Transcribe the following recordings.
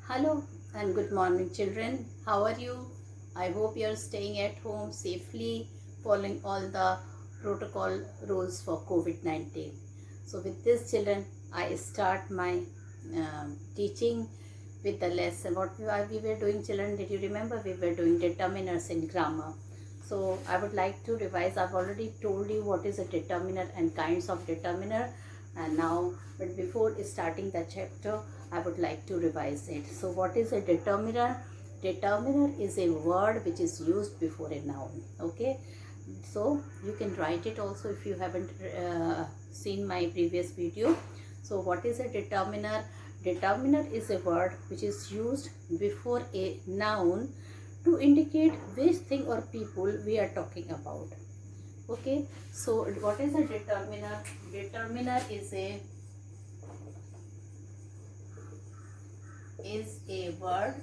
Hello and good morning, children. How are you? I hope you are staying at home safely, following all the protocol rules for COVID-19. So, with this, children, I start my teaching with the lesson. What we were doing, children, did you remember? We were doing determiners in grammar. So, I would like to revise. I've already told you what is a determiner and kinds of determiner, and now, but before starting the chapter, I would like to revise it. So what is a determiner? Determiner is a word which is used before a noun. Okay, so you can write it also if you haven't seen my previous video. So what is a determiner? Determiner is a word which is used before a noun to indicate which thing or people we are talking about. Okay, so what is a determiner? Determiner is a word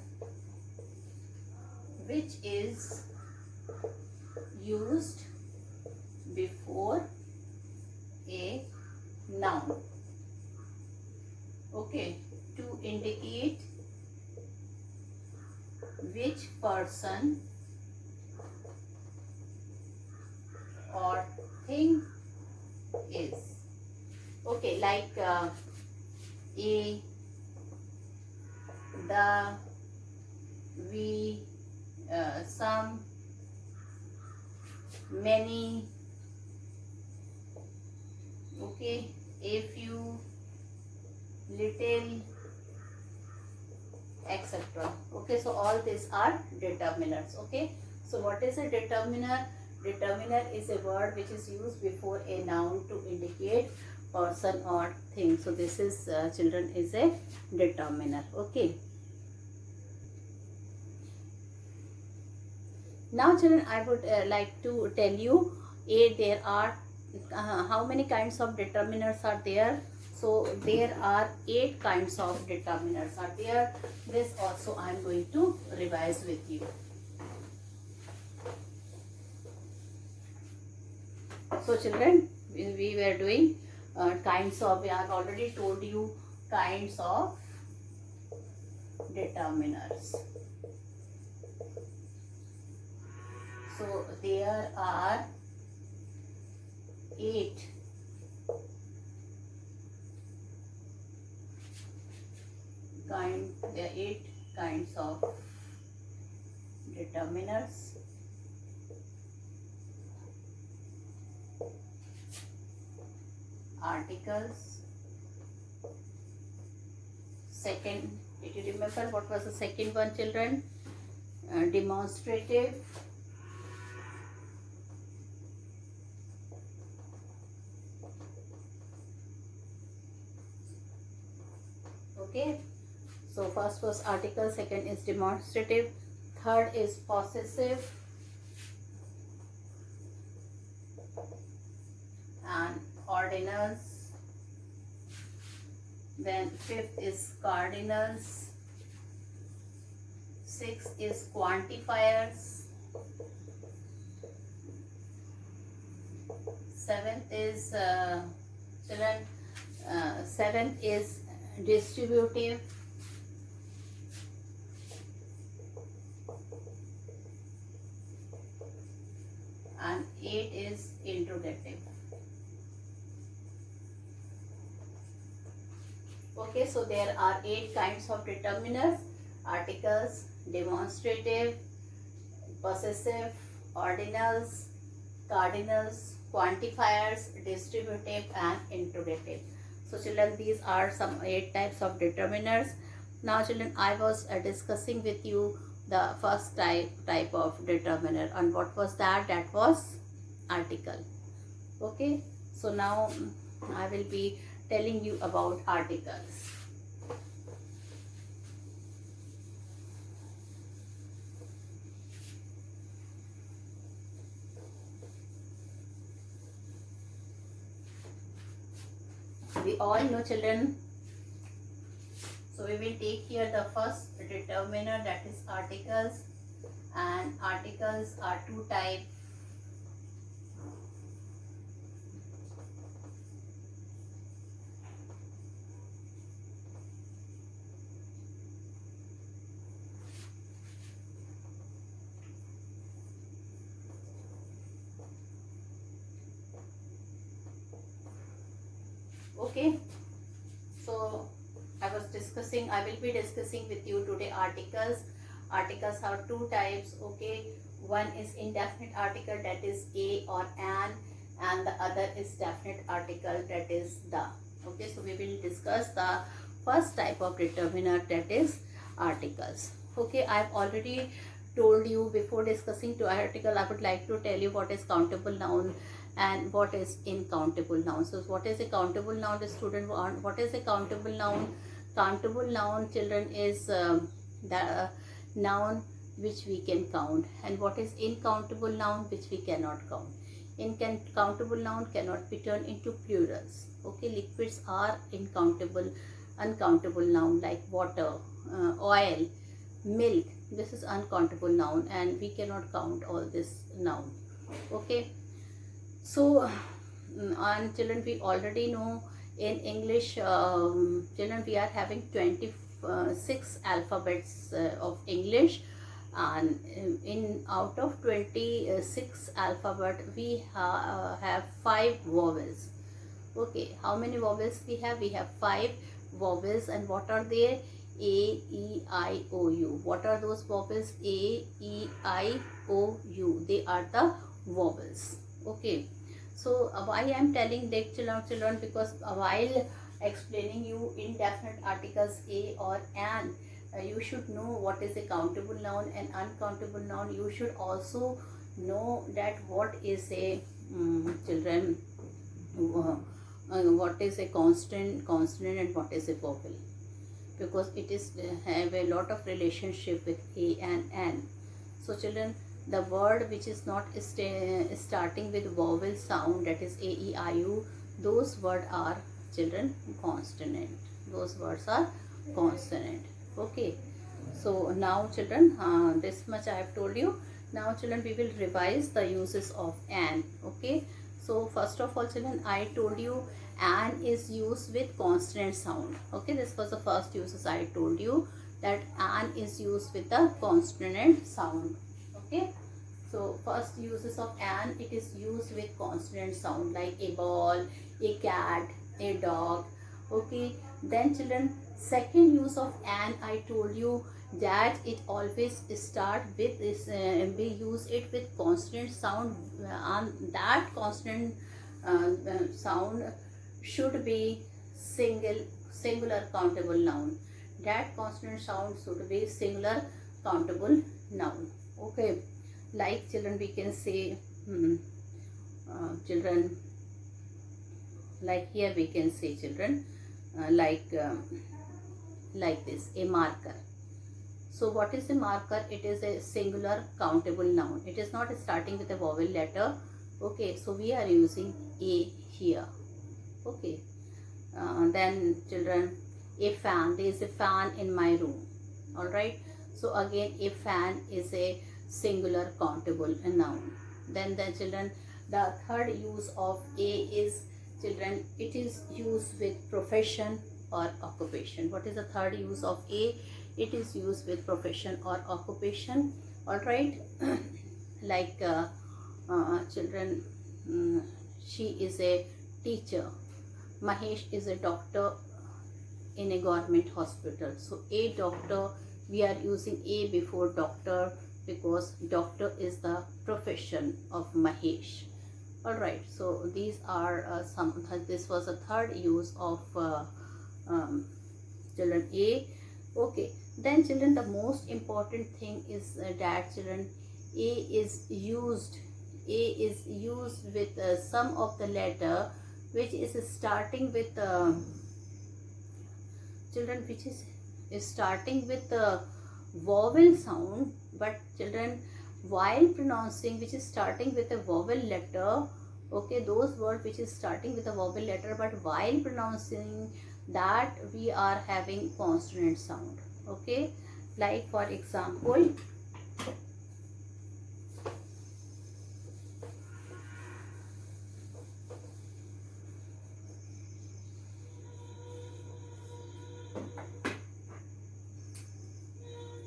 which is used before a noun, okay, to indicate which person or thing is, okay, like a, the, we, some, many, okay, a few, little, etc. Okay, so all these are determiners. Okay, so what is a determiner? Determiner is a word which is used before a noun to indicate person or thing. So this is children is a determiner. Okay, now children, I would like to tell you there are how many kinds of determiners are there. So there are 8 kinds of determiners are there. This also I am going to revise with you. So children, we were doing kinds of, I have already told you kinds of determiners. So there are 8 kinds of determiners. Articles. Second, did you remember what was the second one, children? Demonstrative. Okay, so first was article, second is demonstrative, third is possessive, and ordinals. Then fifth is cardinals, sixth is quantifiers, seventh is seventh is distributive, and 8 is interrogative. Okay, so there are 8 kinds of determiners: articles, demonstrative, possessive, ordinals, cardinals, quantifiers, distributive, and interrogative. So children, these are some 8 types of determiners. Now children, I was discussing with you the first type of determiner, and what was that? That was article. Okay, so now I will be telling you about articles. We all know, children, so we will take here the first determiner, that is articles, and articles are 2 types. Okay, so I will be discussing with you today articles. Articles have two types. Okay, one is indefinite article, that is a or an, and the other is definite article, that is the. Okay, so we will discuss the first type of determiner, that is articles. Okay, I have already told you before discussing to article. I would like to tell you what is countable noun and what is incountable noun. So what is a countable noun? The student want, what is a countable noun? Countable noun, children, is the noun which we can count, and what is incountable noun, which we cannot count. Incountable noun cannot be turned into plurals. Okay, liquids are uncountable noun, like water, oil, milk. This is uncountable noun, and we cannot count all this noun. Okay, so and children, we already know in English, children, we are having 26 alphabets of English, and in out of 26 alphabet we have 5 vowels. Okay, how many vowels we have? We have 5 vowels, and what are they? A, E, I, O, U. What are those vowels? A, E, I, O, U. They are the vowels. Okay, so why I am telling that, children, because while explaining you indefinite articles a or an, you should know what is a countable noun and uncountable noun. You should also know that what is a children, what is a consonant, and what is a vowel, because it is have a lot of relationship with a and an. So children, the word which is not starting with vowel sound, that is a, e, I, u, those words are, children, consonant. Those words are consonant. Okay, so now children, this much I have told you. Now children, we will revise the uses of an. Okay, so first of all, children, I told you an is used with consonant sound. Okay, this was the first uses I told you, that an is used with the consonant sound. Okay, so first uses of an, it is used with consonant sound, like a ball, a cat, a dog. Okay, then children, second use of an, I told you that it always start with this, we use it with consonant sound, and that consonant sound should be singular countable noun. That consonant sound should be singular countable noun. Okay, like children, we can say children, like here we can say, children, like this, a marker. So what is a marker? It is a singular countable noun. It is not starting with a vowel letter. Okay, so we are using a here. Okay, then children, a fan. There is a fan in my room. All right, so again, a fan is a singular countable noun. Then the children, the third use of a is, children, it is used with profession or occupation. What is the third use of a? It is used with profession or occupation. All right, like children, she is a teacher. Mahesh is a doctor in a government hospital. So a doctor, we are using a before doctor, because doctor is the profession of Mahesh. All right, so these are this was a third use of children, a. Okay, then children, the most important thing is that, children, a is used with some of the letter which is starting with children, which is starting with the vowel sound, but children, while pronouncing, which is starting with a vowel letter. Okay, those words which is starting with a vowel letter, but while pronouncing that, we are having consonant sound. Okay, like for example,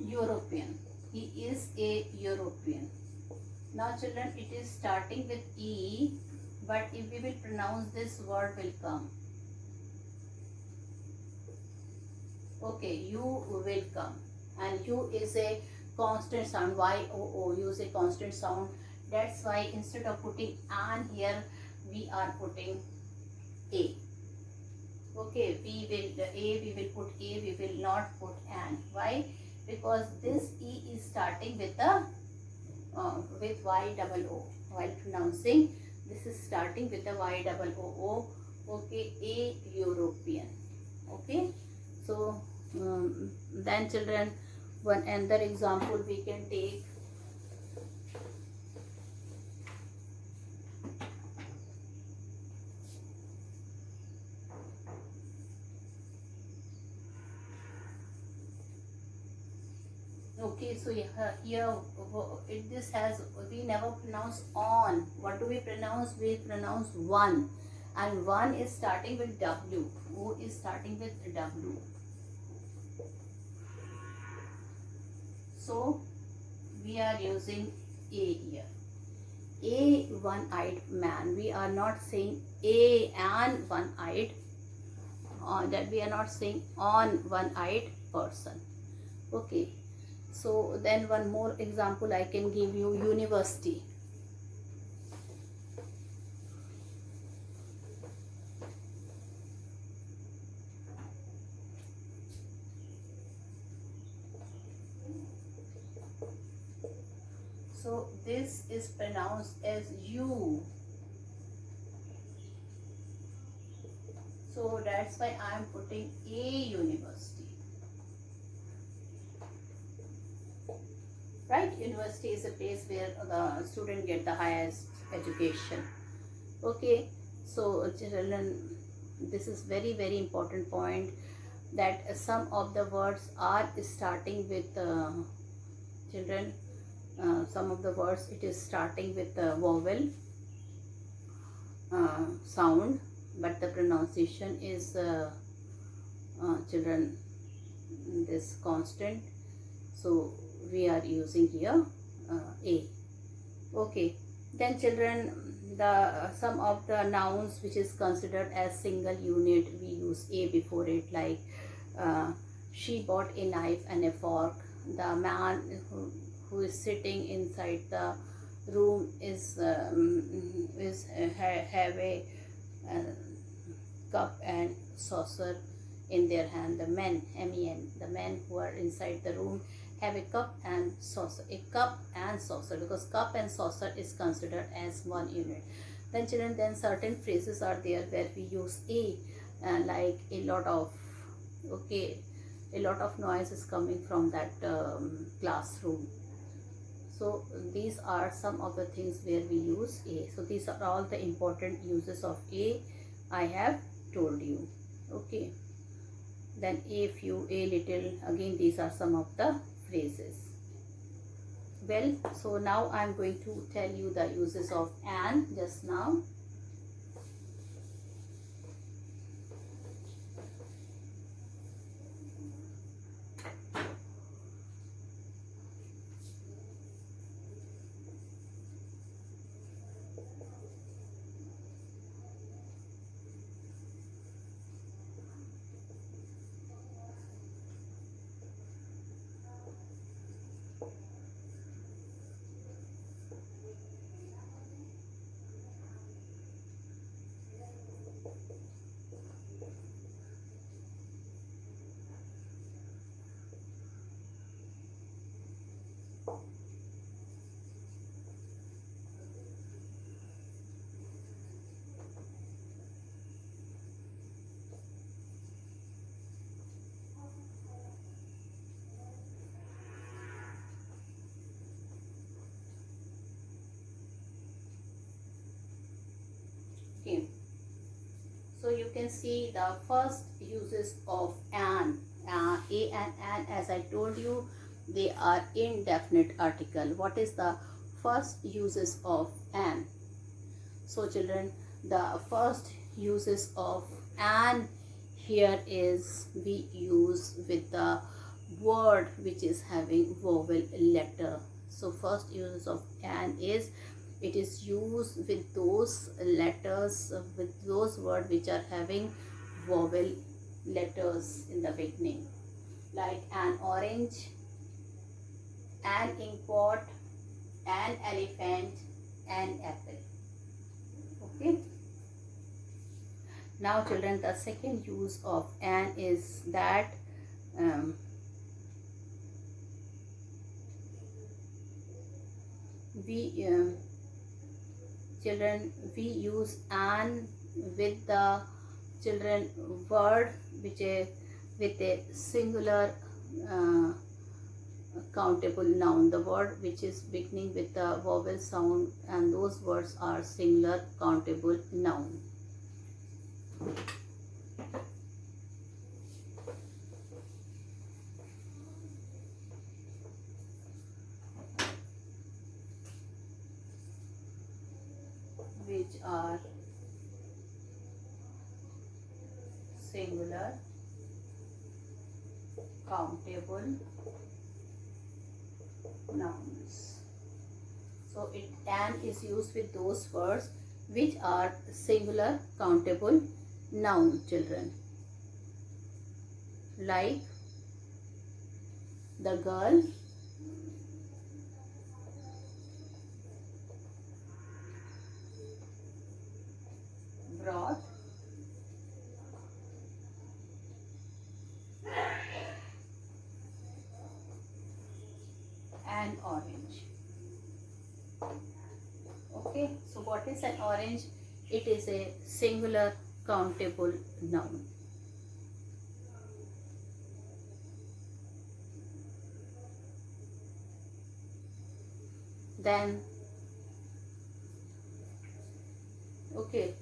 European. He is a European. Now children, it is starting with E, but if we will pronounce, this word will come. Okay, you will come, and you is a constant sound. Y-O-O, use a constant sound. That's why instead of putting an here, we are putting a. Okay, we will put a, we will not put an. Why? Because this e is starting with the with y double o. While pronouncing, this is starting with the y double o o. Okay, a European. Okay, so then children, one another example we can take. Okay, so here this has, we never pronounce on. What do we pronounce? We pronounce one, and one is starting with W. O is starting with W. So we are using a here. A one-eyed man. We are not saying a and one-eyed. That we are not saying on one-eyed person. Okay. So then one more example I can give you, university. So this is pronounced as U. So that's why I am putting a university. Right? University is a place where the student get the highest education. Okay, so children, this is very important point, that some of the words are starting with children, some of the words it is starting with the vowel sound, but the pronunciation is children, this constant. So we are using here a. Okay, then children, the some of the nouns which is considered as single unit, we use a before it, like she bought a knife and a fork. The man who is sitting inside the room is have a cup and saucer in their hand. The men, men, the men who are inside the room have a cup and saucer. A cup and saucer, because cup and saucer is considered as one unit. Then children, then certain phrases are there where we use a, like a lot of, okay, a lot of noise is coming from that classroom. So these are some of the things where we use a. So these are all the important uses of a I have told you. Okay, then a few, a little, again these are some of the phrases. Well, so now I am going to tell you the uses of an just now. Okay, so you can see the first uses of an. A and an, as I told you, they are indefinite article. What is the first uses of an? So children, the first uses of an here is we use with the word which is having vowel letter. So first uses of an is, it is used with those letters, with those words which are having vowel letters in the beginning. like an orange, an inkpot, an elephant, an apple. Okay. Now children, the second use of an is that we use an with the children word which is with a singular countable noun, the word which is beginning with the vowel sound, and those words are singular countable noun. Which are singular countable nouns. So an is used with those words which are singular countable noun, children, like the girl, brought, an orange. Okay, so what is an orange? It is a singular countable noun. Then, okay,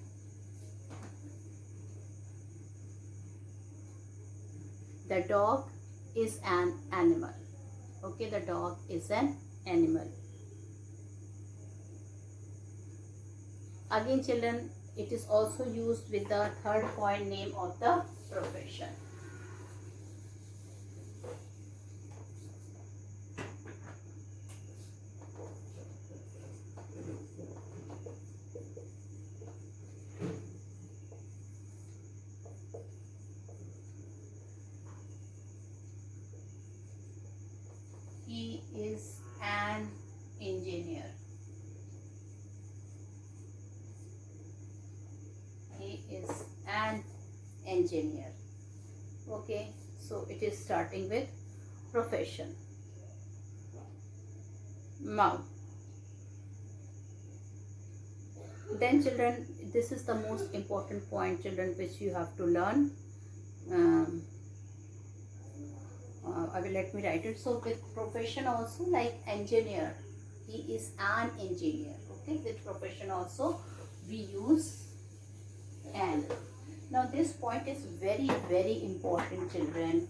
the dog is an animal. Okay, the dog is an animal. Again children, it is also used with the third point, name of the profession. He is an engineer. He is an engineer. Okay, so it is starting with profession. Now, then children, this is the most important point, children, which you have to learn. Let me write it. So with profession also, like engineer, he is an engineer. Okay, with profession also we use an. Now this point is very, very important, children.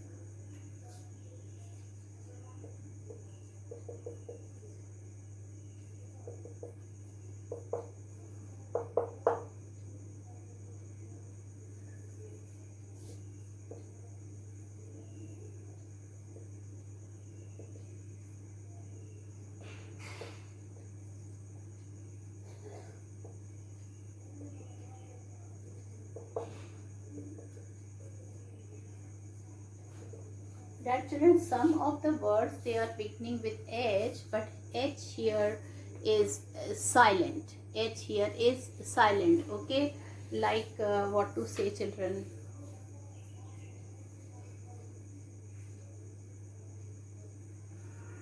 That children, some of the words they are beginning with H, but H here is silent. H here is silent. Okay, like what to say, children?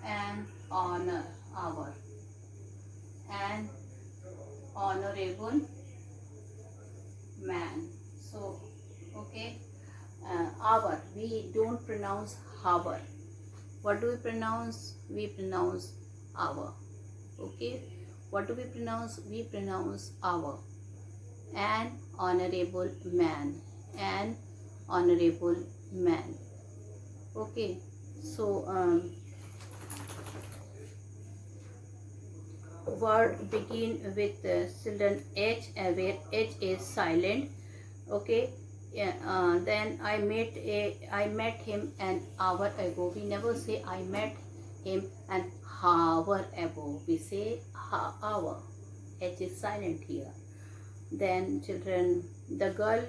An honor, our, an honorable man. So okay, our, we don't pronounce our. What do we pronounce? We pronounce our. Okay, what do we pronounce? We pronounce our. An honorable man, an honorable man. Okay, so word begin with children H, where H is silent. Okay, yeah, then I met him an hour ago. We never say I met him an hour ago. We say hour. H is silent here. Then children, the girl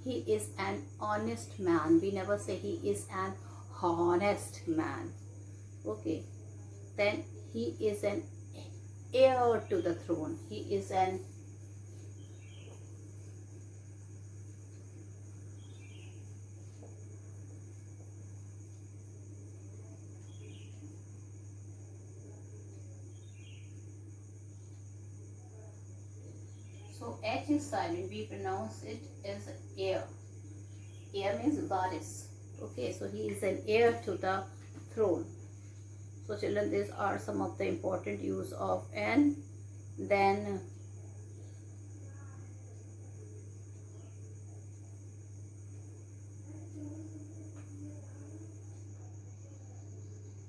he is an honest man. We never say he is an honest man. Okay, then he is an heir to the throne. He is an so H is silent. We pronounce it as heir. Heir means varis. Okay, so he is an heir to the throne. So children, these are some of the important use of an. Then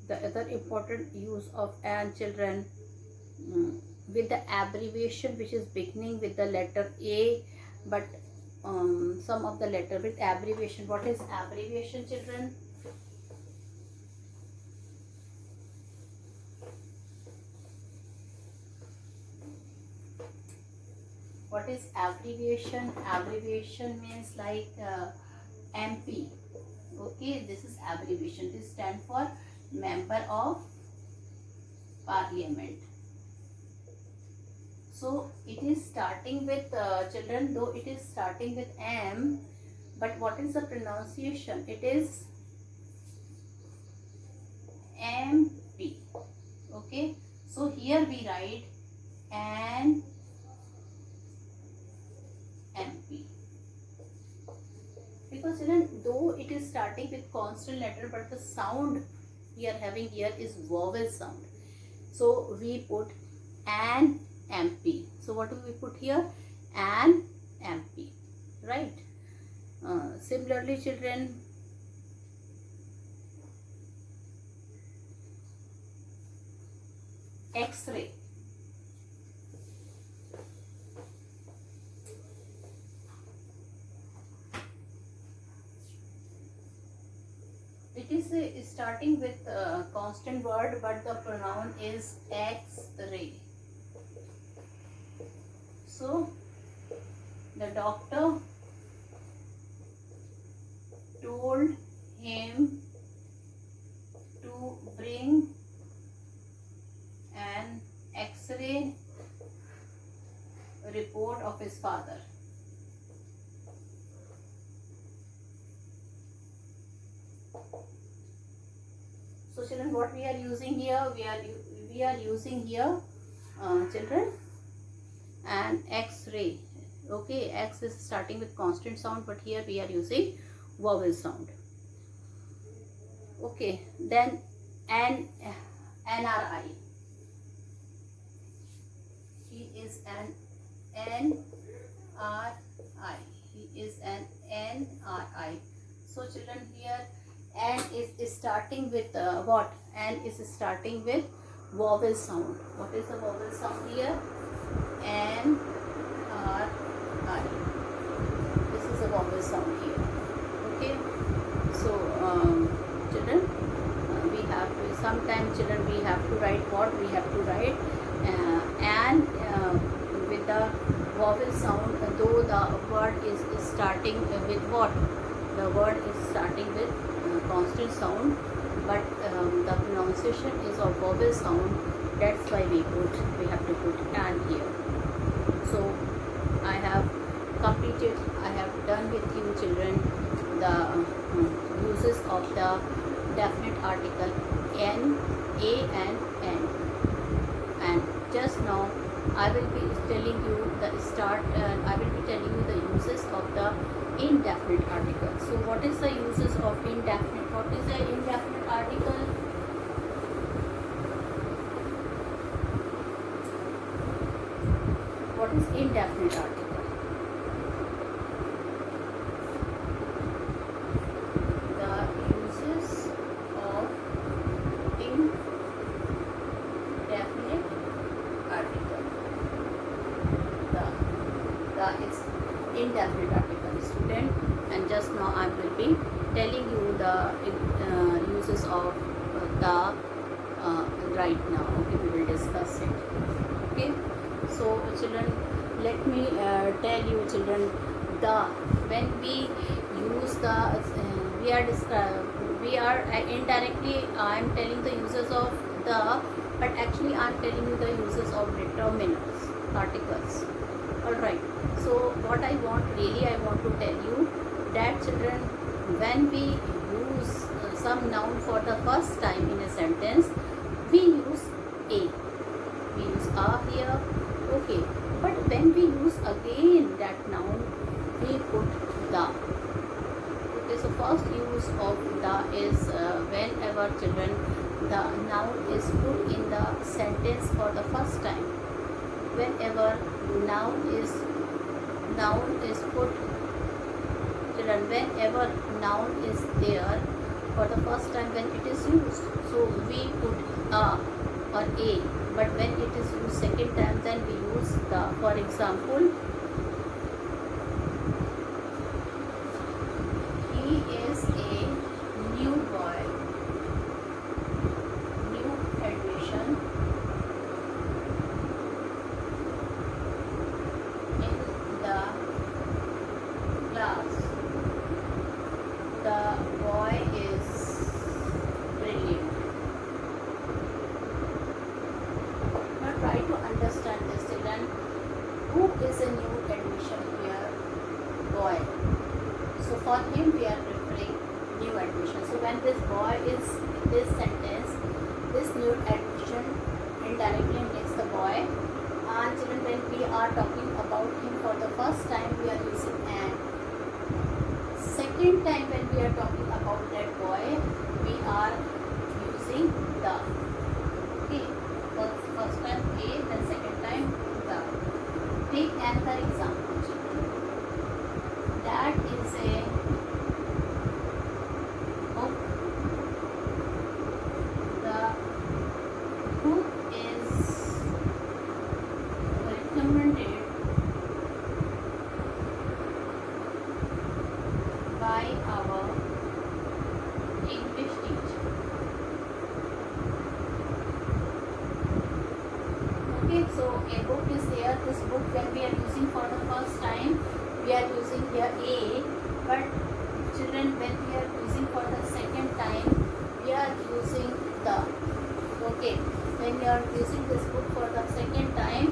the other important use of an, children, with the abbreviation which is beginning with the letter A, but some of the letter with abbreviation. What is abbreviation, children? What is abbreviation? Abbreviation means like MP. Okay, this is abbreviation. This stands for Member of Parliament. So it is starting with children, though it is starting with M, but what is the pronunciation? It is MP. Okay, so here we write an MP, because children, though it is starting with consonant letter, but the sound we are having here is vowel sound, so we put an MP. So what do we put here? An MP, right? Similarly, children, X-ray. It is starting with a constant word, but the pronoun is X-ray. So the doctor told him to bring an X-ray report of his father. So children, what we are using here? We are using here, children, an X-ray. Okay, X is starting with constant sound, but here we are using vowel sound. Okay, then NRI. He is an NRI. He is an NRI. So children, here N is starting with what? N is starting with vowel sound. What is the vowel sound here? N R I. This is a vowel sound here. Okay. So children, we have to, sometimes children we have to write what? We have to write and with the vowel sound, though the word is starting with what? The word is starting with constant sound, but the pronunciation is of vowel sound. That's why we have to put an here. So I have completed, I have done with you children the uses of the definite article N, A and N, and just now I will be telling you the I will be telling you the uses of the indefinite article. So what is the uses of indefinite? What is the indefinite article? What is indefinite article? The uses of indefinite article. The is indefinite article, student, and just now I will be telling you the uses of the right now. Okay, we will discuss it. Okay, so children, let me tell you children the, when we use the, we are indirectly I am telling the uses of the, but actually I am telling you the uses of determiners, particles. Alright, so what I want to tell you that children, when we use some noun for the first time in a sentence, we use a, we use a here, okay, but when we use again that noun, we put the. Okay, so first use of the is whenever children the noun is put in the sentence for the first time. Whenever noun is put, children, whenever noun is there for the first time when it is used, so we put a or a, but when it is used second time, then we use the. For example, he is a new boy, new admission in the class. The boy is brilliant. Now try to understand this, children. Who is a new admission here? Boy. So for him we are referring new admission. So when this boy is in this sentence, this new admission indirectly makes the boy. And children, when we are talking about him for the first time, we are using an. Second time when we are talking about that boy, we are using the. Okay, first time a, then second time the. Take another example, children. That is a book. The book is recommended by our English teacher. Okay, so a book is there. This book, when we are using for the first time, we are using here a, but children, when we are using for the second time, we are using the. Okay, when we are using this book for the second time,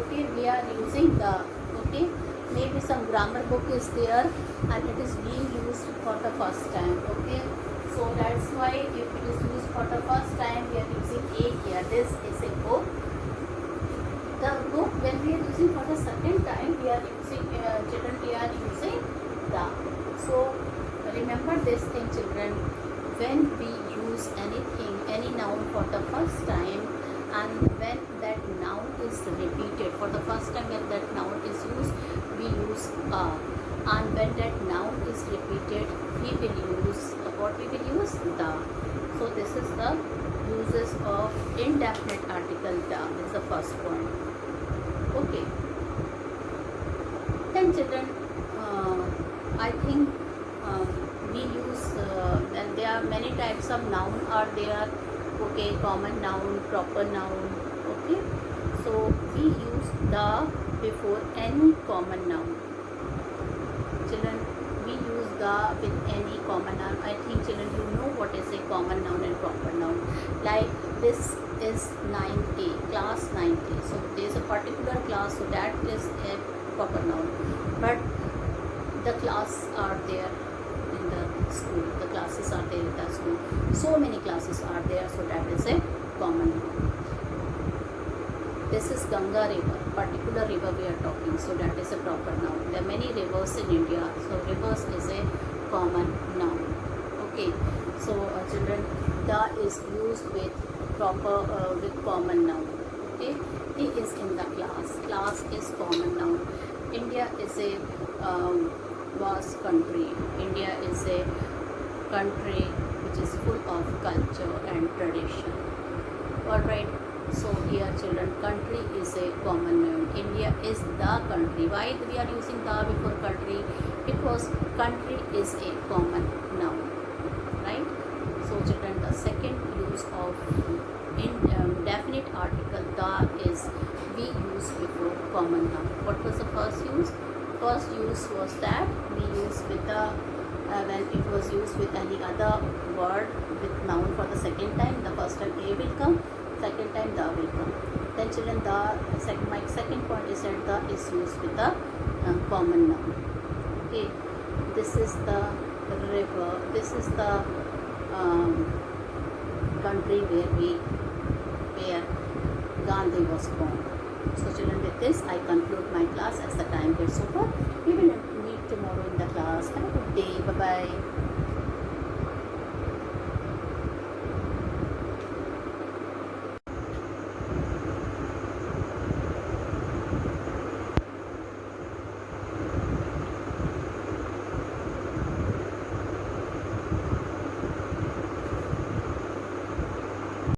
okay, we are using the. Okay, maybe some grammar book is there and it is being used for the first time. Okay, so that's why if it is used for the first time, we are using a here. This is a book. The book, when we are using for the second time, we are using children, we are using the. So remember this thing, children. When we use anything, any noun for the first time, and when that noun is repeated for the first time, when that noun is used, we use a. And when that noun is repeated, we will use what we will use the. So this is the uses of indefinite article the. This is the first point. Okay. Then children, I think we use and there are many types of noun are there. Okay, common noun, proper noun. Okay, so we use the before any common noun. Children, we use the with any common noun. I think children, you know what is a common noun and proper noun. Like this is 9A, class 9A. So there is a particular class, so that is a proper noun. But the class are there in the school. The classes are there in the school. So many classes are there, so that is a common noun. This is Ganga river, particular river we are talking, so that is a proper noun. There are many rivers in India, so rivers is a common noun. Okay, so children, the is used with proper with common noun. Okay, he is in the class. Class is common noun. India is a vast country. India is a country which is full of culture and tradition. Alright, so here children, country is a common noun. India is the country. Why we are using the before country? Because country is a common noun. Right? So children, the second use of indefinite article the is we use before common noun. What was the first use? first use was that we used with the when it was used with any other word with noun for the second time. The first time a will come, second time the will come. Then children, my second point is that the is used with the common noun. Okay, this is the river, this is the country where Gandhi was born. So children, with this I conclude my class as the time gets over. We will meet tomorrow in the class. Have a good day. Bye bye.